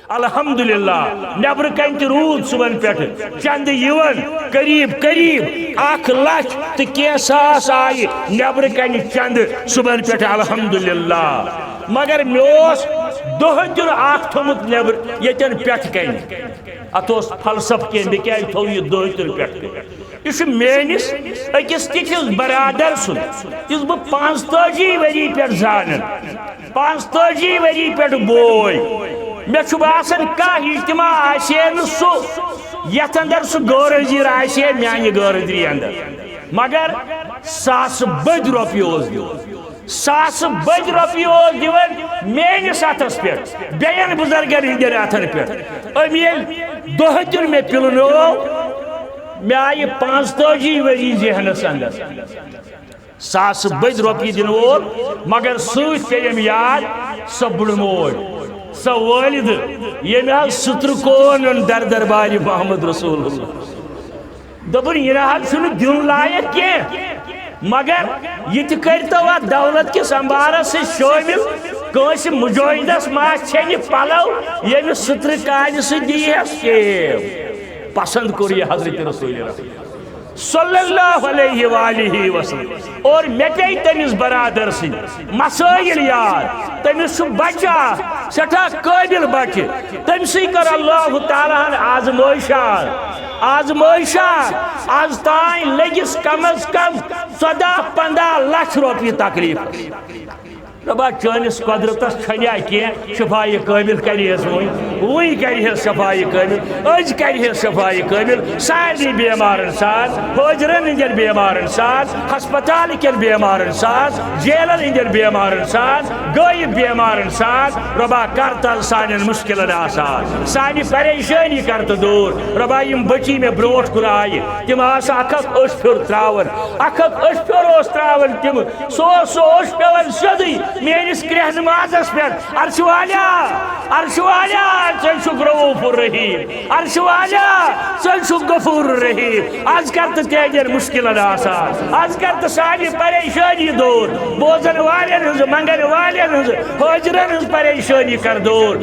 الحمدللہ نبر کن رود صبح پہ چند قریب قریب 1,00,000 تو کی ساس آئی نبر کن چند صبح پہ الحمدللہ مگر موس دہن اخ تھومت نبر یتن پٹ کن ات فلسف کی بہ تھو یہ دہن پٹ یہ میس اکس تتھس برادر سن یس بہ 45 وری پہ زانن 45 وری پہ بوے مے باسان کھانا اجتماع آسے سہ یت اندر سہ غور حضیر آسے میانہ غور حضری اندر مگر ساس بد روپیہ ساس بد روپیہ دان میس اتس پہ بین بزرگن ہندین اتن پہ ام دہن مے پلنو مے آئی 45 وری ذہنس اندر ساس بد روپیہ دن وول مگر ست پیم یاد سہ بڑ موج سہ والد یم ستر کون در دربار محمد رسول اللہ دپن یہ نہ دن لائق کی مگر یہ کرتو ات دولت کس امبارس سے شامل کنس مجاہدس ما چھن پلو یم ستر کان سے دیس پسند کور یہ حضرت رسول اللہ صلی اللہ علیہ وآلہ وسلم اور مے پی تمس برادر سن مسائل یاد تمس بچہ سٹھا قابل بچہ تم سی کر اللہ تعالیٰ آزمائشہ آز تائیں لگس کم از کم 14-15 لاکھ روپیہ تکلیف دپا چانس قدرتس کھنیا کی شفائی قابل کریس وی کریس شفائی قابل از کریس شفائی قابل سارے بیمارن ساتھ حجرن ہندین بیمارن ساتھ ہسپتال کن بیمارن ساتھ جیلن ہندین بیمارن ساتھ غائب بیمارن ساتھ ربا کرتل سان مشکلن آسان سانی پریشانی کرت دور ربا یم بچی میں بروٹ کن آئی تم آس اکھ اش پھر تراون اکھ اش پھر تراون تم سو اش پیون سیدی میرس کرہ نمازس پہ عرش والا ژٕ چھُکھ رؤوف الرحیم عرش والا ژٕ چھُکھ غفور الرحیم آز کر تو تہذین مشکلن آسان آز کر تو سانہ پریشانی دور بوزن والن ہز منگن والن ہز حاضرن ہز پریشانی کر دور